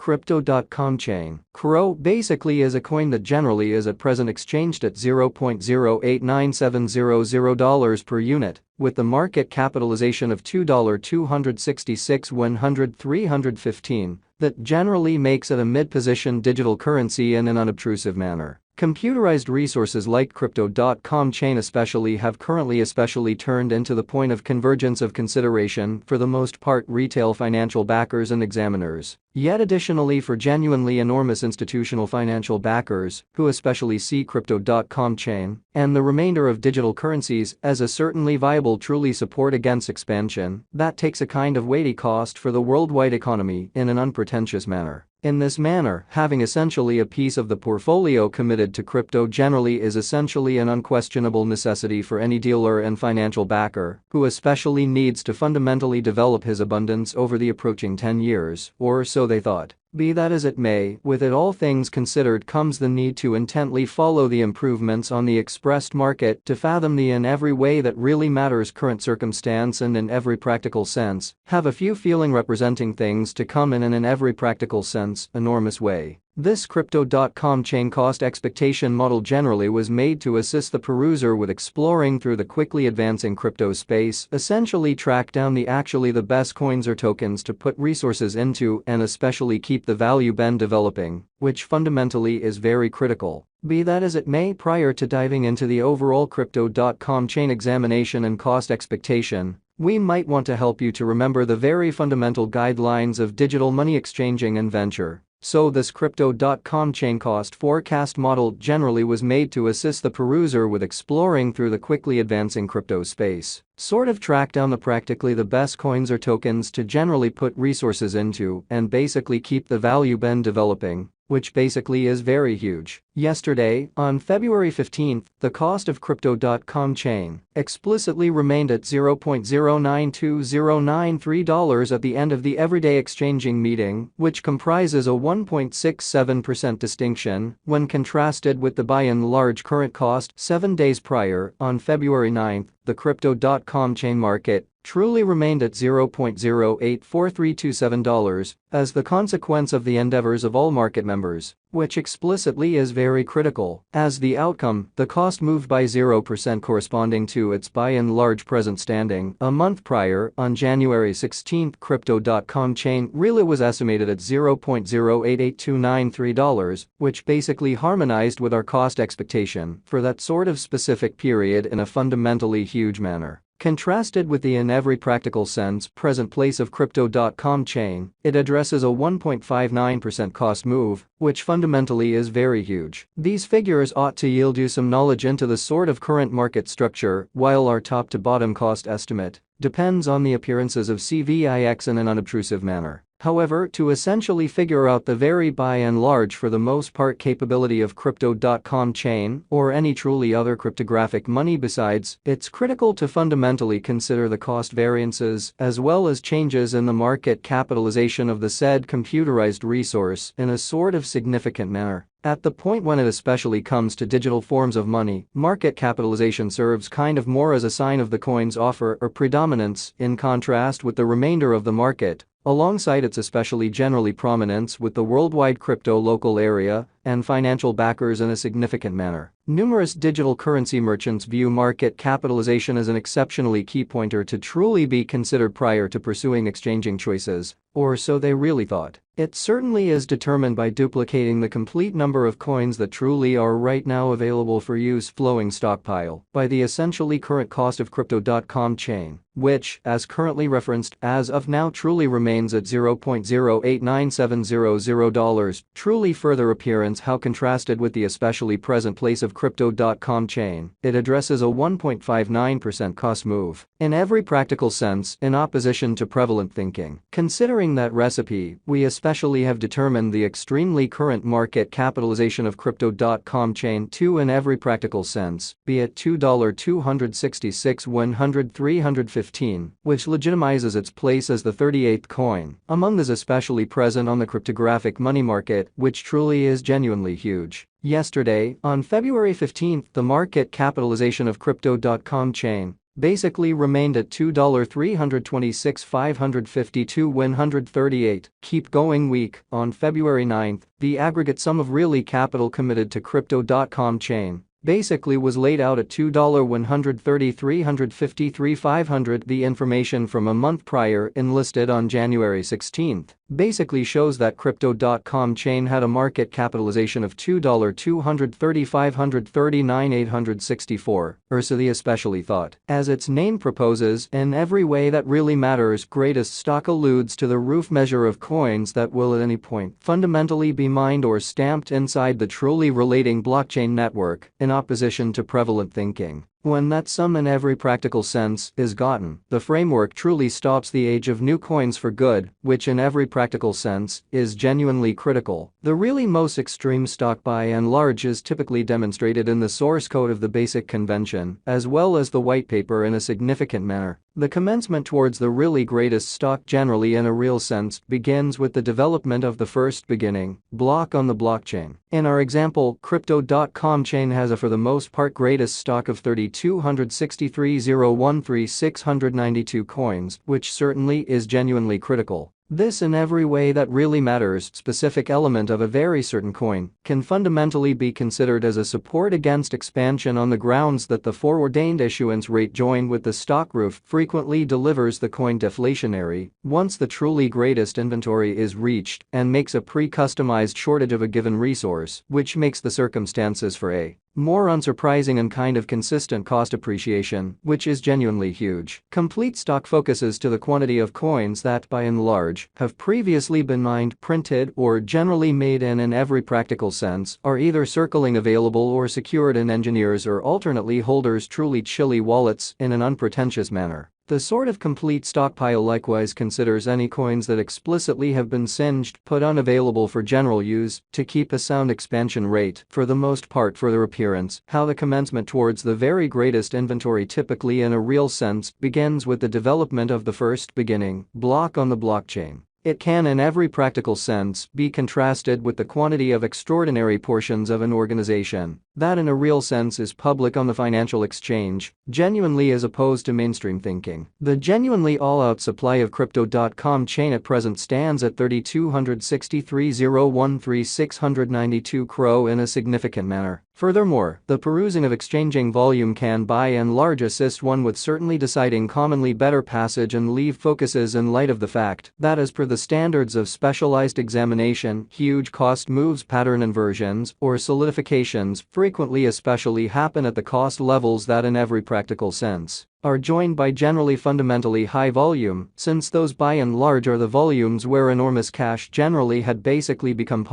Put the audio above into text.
Crypto.com chain. CRO basically is a coin that generally is at present exchanged at $0.089700 per unit, with the market capitalization of $2,266,100,315, that generally makes it a mid-position digital currency in an unobtrusive manner. Computerized resources like Crypto.com chain have currently turned into the point of convergence of consideration for the most part retail financial backers and examiners. Yet additionally for genuinely enormous institutional financial backers, who especially see Crypto.com chain and the remainder of digital currencies as a certainly viable truly support against expansion that takes a kind of weighty cost for the worldwide economy in an unpretentious manner. In this manner, having essentially a piece of the portfolio committed to crypto generally is essentially an unquestionable necessity for any dealer and financial backer, who especially needs to fundamentally develop his abundance over the approaching 10 years, or so they thought. Be that as it may, with it all things considered comes the need to intently follow the improvements on the expressed market to fathom the in every way that really matters current circumstance and in every practical sense, have a few feeling representing things to come in every practical sense, enormous way. This Crypto.com chain cost expectation model generally was made to assist the peruser with exploring through the quickly advancing crypto space, essentially track down the best coins or tokens to put resources into and especially keep the value bend developing, which fundamentally is very critical. Be that as it may, prior to diving into the overall Crypto.com chain examination and cost expectation, we might want to help you to remember the very fundamental guidelines of digital money exchanging and venture. So this Crypto.com chain cost forecast model generally was made to assist the peruser with exploring through the quickly advancing crypto space. Sort of track down the best coins or tokens to generally put resources into and basically keep the value bend developing, which basically is very huge. Yesterday, on February 15th, the cost of Crypto.com chain explicitly remained at $0.092093 at the end of the everyday exchanging meeting, which comprises a 1.67% distinction when contrasted with the by and large current cost 7 days prior. On February 9th, the Crypto.com chain market truly remained at $0.084327 as the consequence of the endeavors of all market members, which explicitly is very critical. As the outcome, the cost moved by 0% corresponding to its by and large present standing. A month prior, on January 16, Crypto.com chain really was estimated at $0.088293, which basically harmonized with our cost expectation for that sort of specific period in a fundamentally huge manner. Contrasted with the in every practical sense present place of Crypto.com chain, it addresses a 1.59% cost move, which fundamentally is very huge. These figures ought to yield you some knowledge into the sort of current market structure, while our top to bottom cost estimate depends on the appearances of CVIX in an unobtrusive manner. However, to essentially figure out the very by and large for the most part capability of Crypto.com chain or any truly other cryptographic money besides, it's critical to fundamentally consider the cost variances as well as changes in the market capitalization of the said computerized resource in a sort of significant manner. At the point when it especially comes to digital forms of money, market capitalization serves kind of more as a sign of the coin's offer or predominance in contrast with the remainder of the market, alongside its especially generally prominence with the worldwide crypto local area and financial backers in a significant manner. Numerous digital currency merchants view market capitalization as an exceptionally key pointer to truly be considered prior to pursuing exchanging choices, or so they really thought. It certainly is determined by duplicating the complete number of coins that truly are right now available for use flowing stockpile by the essentially current cost of Crypto.com chain, which, as currently referenced, as of now truly remains at $0.089700, truly further appearance how contrasted with the especially present place of Crypto.com chain, it addresses a 1.59% cost move. In every practical sense, in opposition to prevalent thinking. Considering that recipe, we especially have determined the extremely current market capitalization of Crypto.com chain to in every practical sense, be it $2,266,100,315, which legitimizes its place as the 38th coin among those especially present on the cryptographic money market, which truly is genuinely huge. Yesterday, on February 15, the market capitalization of Crypto.com chain basically remained at $2,326,552,138, keep going week. On February 9, the aggregate sum of really capital committed to Crypto.com chain basically was laid out at $2,130,353,500. The information from a month prior enlisted on January 16 basically shows that Crypto.com chain had a market capitalization of $2,230,539,864, or so the especially thought. As its name proposes, in every way that really matters, greatest stock alludes to the roof measure of coins that will at any point fundamentally be mined or stamped inside the truly relating blockchain network, in opposition to prevalent thinking. When that sum in every practical sense is gotten, the framework truly stops the age of new coins for good, which in every practical sense is genuinely critical. The really most extreme stock by and large is typically demonstrated in the source code of the basic convention, as well as the white paper in a significant manner. The commencement towards the really greatest stock generally in a real sense begins with the development of the first beginning block on the blockchain. In our example, Crypto.com chain has a for the most part greatest stock of 3,263,013,692 coins, which certainly is genuinely critical. This in every way that really matters specific element of a very certain coin can fundamentally be considered as a support against expansion on the grounds that the foreordained issuance rate joined with the stock roof frequently delivers the coin deflationary once the truly greatest inventory is reached and makes a pre-customized shortage of a given resource, which makes the circumstances for a more unsurprising and kind of consistent cost appreciation, which is genuinely huge. Complete stock focuses to the quantity of coins that, by and large, have previously been mined, printed, or generally made in every practical sense, are either circling available or secured in engineers' or alternately holders' truly chilly wallets in an unpretentious manner. The sort of complete stockpile likewise considers any coins that explicitly have been singed, put unavailable for general use, to keep a sound expansion rate, for the most part for their appearance. How the commencement towards the very greatest inventory typically in a real sense begins with the development of the first beginning block on the blockchain. It can in every practical sense be contrasted with the quantity of extraordinary portions of an organization that in a real sense is public on the financial exchange, genuinely as opposed to mainstream thinking. The genuinely all-out supply of Crypto.com chain at present stands at 3,263,013,692 crore in a significant manner. Furthermore, the perusing of exchanging volume can by and large assist one with certainly deciding commonly better passage and leave focuses in light of the fact that as per the standards of specialized examination, huge cost moves, pattern inversions, or solidifications frequently especially happen at the cost levels that in every practical sense are joined by generally fundamentally high volume, since those by and large are the volumes where enormous cash generally had basically become possible.